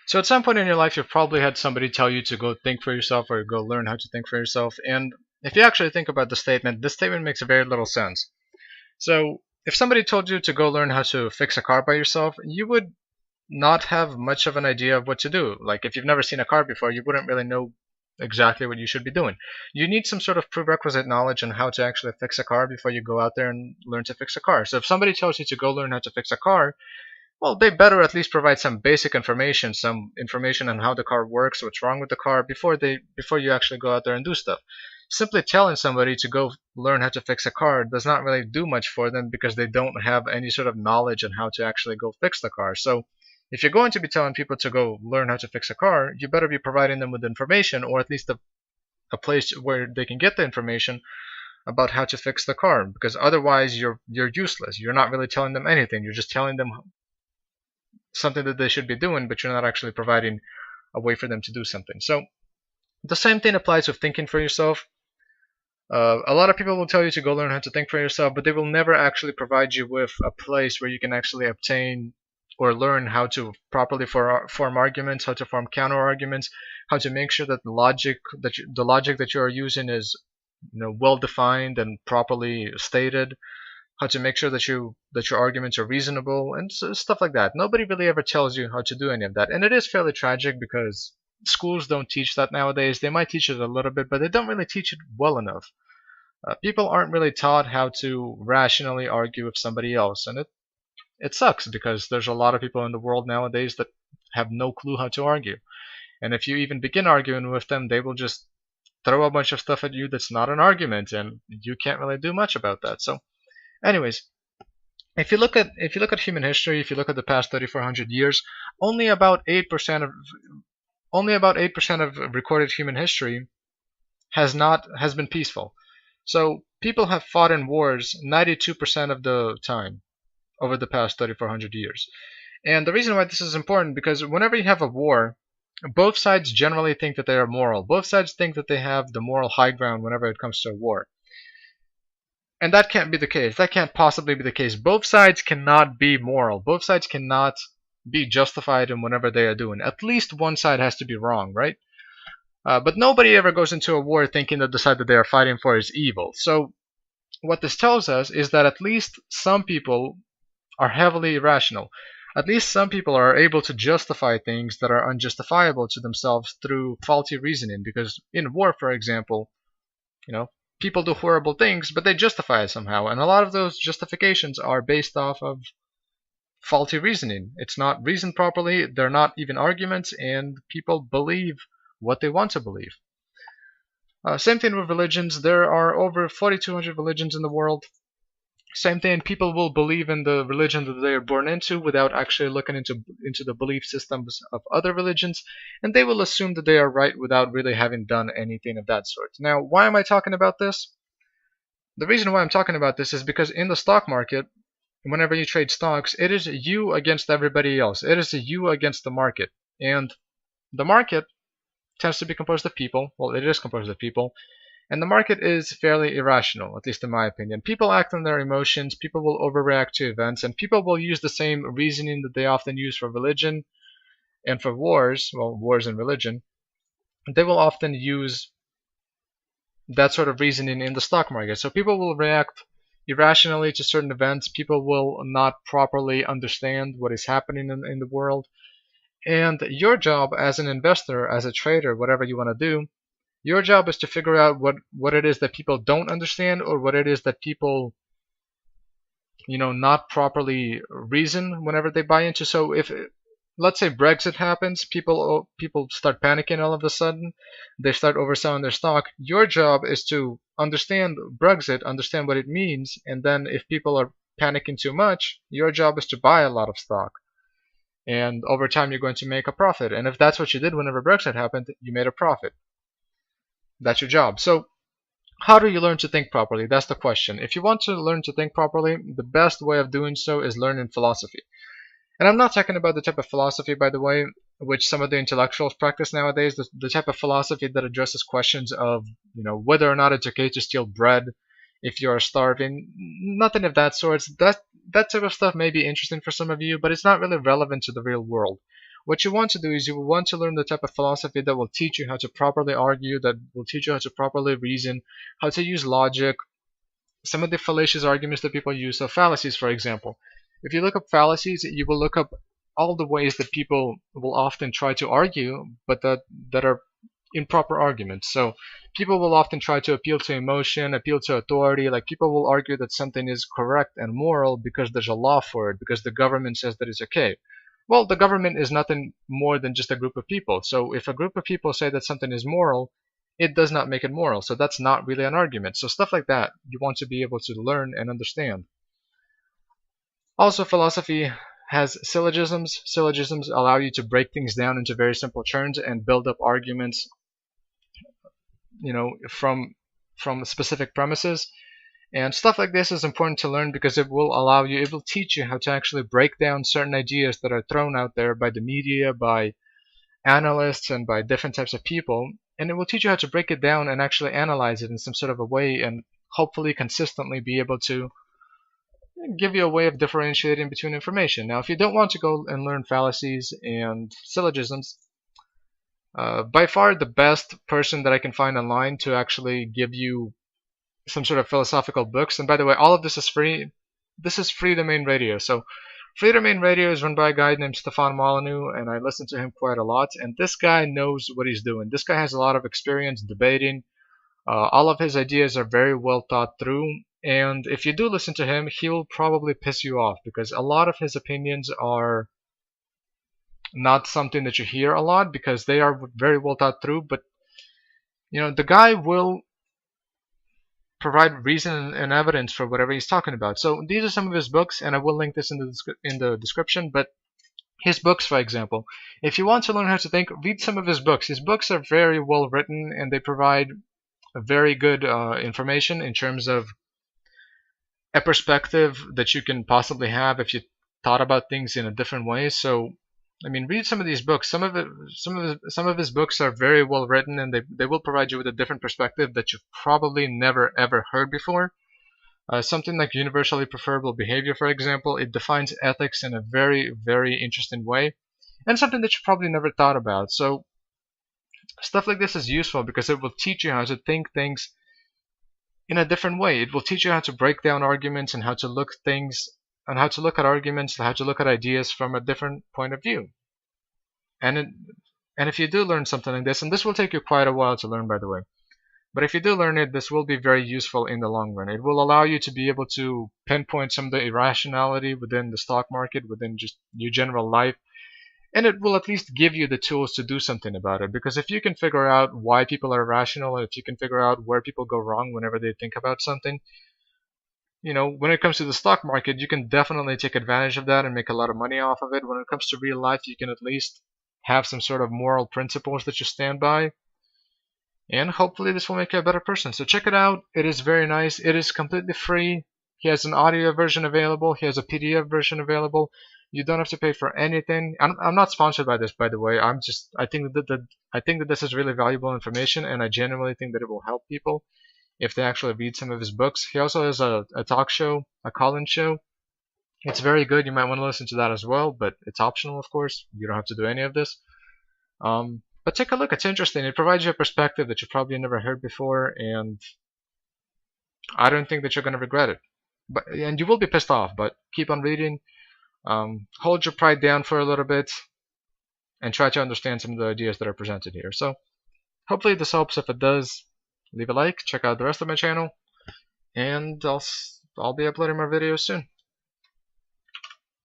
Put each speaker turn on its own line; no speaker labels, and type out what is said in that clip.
So at some point in your life, you've probably had somebody tell you to go think for yourself or go learn how to think for yourself. And if you actually think about the statement, this statement makes very little sense. So if somebody told you to go learn how to fix a car by yourself, you would not have much of an idea of what to do. Like if you've never seen a car before, you wouldn't really know exactly what you should be doing. You need some sort of prerequisite knowledge on how to actually fix a car before you go out there and learn to fix a car. So if somebody tells you to go learn how to fix a car, well, they better at least provide some basic information, some information on how the car works, what's wrong with the car before you actually go out there and do stuff. Simply telling somebody to go learn how to fix a car does not really do much for them because they don't have any sort of knowledge on how to actually go fix the car. So if you're going to be telling people to go learn how to fix a car, you better be providing them with information, or at least a place where they can get the information about how to fix the car, because otherwise you're useless. You're not really telling them anything. You're just telling them something that they should be doing, but you're not actually providing a way for them to do something. So the same thing applies with thinking for yourself. A lot of people will tell you to go learn how to think for yourself, but they will never actually provide you with a place where you can actually obtain or learn how to properly form arguments, how to form counter arguments, how to make sure that the logic that you are using is well defined and properly stated, how to make sure that your arguments are reasonable and stuff like that. Nobody really ever tells you how to do any of that, and it is fairly tragic because schools don't teach that nowadays. They might teach it a little bit, but they don't really teach it well enough. People aren't really taught how to rationally argue with somebody else, and it sucks because there's a lot of people in the world nowadays that have no clue how to argue. And if you even begin arguing with them, they will just throw a bunch of stuff at you that's not an argument, and you can't really do much about that. So anyways, if you look at human history, if you look at the past 3,400 years, only about 8% of recorded human history has been peaceful. So people have fought in wars 92% of the time over the past 3,400 years. And the reason why this is important, because whenever you have a war, both sides generally think that they are moral. Both sides think that they have the moral high ground whenever it comes to a war. And that can't be the case. That can't possibly be the case. Both sides cannot be moral. Both sides cannot be justified in whatever they are doing. At least one side has to be wrong, right? But nobody ever goes into a war thinking that the side that they are fighting for is evil. So what this tells us is that at least some people are heavily irrational. At least some people are able to justify things that are unjustifiable to themselves through faulty reasoning. Because in war, for example, people do horrible things, but they justify it somehow. And a lot of those justifications are based off of faulty reasoning. It's not reasoned properly, they're not even arguments, and people believe what they want to believe. Same thing with religions. There are over 4,200 religions in the world. Same thing, people will believe in the religion that they are born into without actually looking into the belief systems of other religions, and they will assume that they are right without really having done anything of that sort. Now, why am I talking about this? The reason why I'm talking about this is because in the stock market, whenever you trade stocks, it is you against everybody else. It is you against the market. And the market tends to be composed of people. Well, it is composed of people. And the market is fairly irrational, at least in my opinion. People act on their emotions, people will overreact to events, and people will use the same reasoning that they often use for religion and for wars, well, wars and religion. They will often use that sort of reasoning in the stock market. So people will react irrationally to certain events, people will not properly understand what is happening in the world. And your job as an investor, as a trader, whatever you want to do, your job is to figure out what it is that people don't understand, or what it is that people, not properly reason whenever they buy into. So if, let's say, Brexit happens, people start panicking all of a sudden, they start overselling their stock. Your job is to understand Brexit, understand what it means, and then if people are panicking too much, your job is to buy a lot of stock. And over time, you're going to make a profit. And if that's what you did whenever Brexit happened, you made a profit. That's your job. So how do you learn to think properly? That's the question. If you want to learn to think properly, the best way of doing so is learning philosophy. And I'm not talking about the type of philosophy, by the way, which some of the intellectuals practice nowadays, the type of philosophy that addresses questions of, whether or not it's okay to steal bread if you're starving. Nothing of that sort. That type of stuff may be interesting for some of you, but it's not really relevant to the real world. What you want to do is you want to learn the type of philosophy that will teach you how to properly argue, that will teach you how to properly reason, how to use logic, some of the fallacious arguments that people use. So fallacies, for example. If you look up fallacies, you will look up all the ways that people will often try to argue, but that are improper arguments. So people will often try to appeal to emotion, appeal to authority. Like people will argue that something is correct and moral because there's a law for it, because the government says that it's okay. Well, the government is nothing more than just a group of people. So if a group of people say that something is moral, it does not make it moral. So that's not really an argument. So stuff like that, you want to be able to learn and understand. Also, philosophy has syllogisms. Syllogisms allow you to break things down into very simple terms and build up arguments, from specific premises. And stuff like this is important to learn because it will teach you how to actually break down certain ideas that are thrown out there by the media, by analysts, and by different types of people. And it will teach you how to break it down and actually analyze it in some sort of a way, and hopefully consistently be able to give you a way of differentiating between information. Now, if you don't want to go and learn fallacies and syllogisms, by far the best person that I can find online to actually give you some sort of philosophical books, and by the way, all of this is free. This is Free Domain Radio. So Free Domain Radio is run by a guy named Stefan Molyneux, and I listen to him quite a lot. And this guy knows what he's doing. This guy has a lot of experience debating. All of his ideas are very well thought through. And if you do listen to him, he will probably piss you off because a lot of his opinions are not something that you hear a lot because they are very well thought through. But the guy will provide reason and evidence for whatever he's talking about. So these are some of his books, and I will link this in the description. But his books, for example, if you want to learn how to think, read some of his books. His books are very well written, and they provide very good information in terms of a perspective that you can possibly have if you thought about things in a different way. So, I mean, read some of these books. Some of his books are very well written, and they will provide you with a different perspective that you've probably never ever heard before. Something like universally preferable behavior, for example, it defines ethics in a very, very interesting way, and something that you probably never thought about. So, stuff like this is useful because it will teach you how to think things in a different way. It will teach you how to break down arguments and how to look at arguments, how to look at ideas from a different point of view. And if you do learn something like this, and this will take you quite a while to learn, by the way, but if you do learn it, this will be very useful in the long run. It will allow you to be able to pinpoint some of the irrationality within the stock market, within just your general life, and it will at least give you the tools to do something about it. Because if you can figure out why people are irrational, if you can figure out where people go wrong whenever they think about something, when it comes to the stock market, you can definitely take advantage of that and make a lot of money off of it. When it comes to real life, you can at least have some sort of moral principles that you stand by. And hopefully this will make you a better person. So check it out. It is very nice. It is completely free. He has an audio version available. He has a PDF version available. You don't have to pay for anything. I'm not sponsored by this, by the way. I think that this is really valuable information, and I genuinely think that it will help people if they actually read some of his books. He also has a talk show, a call-in show. It's very good. You might want to listen to that as well, but it's optional, of course. You don't have to do any of this. But take a look. It's interesting. It provides you a perspective that you probably never heard before, and I don't think that you're going to regret it. And you will be pissed off, but keep on reading. Hold your pride down for a little bit and try to understand some of the ideas that are presented here. So hopefully this helps. If it does, leave a like, check out the rest of my channel, and I'll be uploading more videos soon.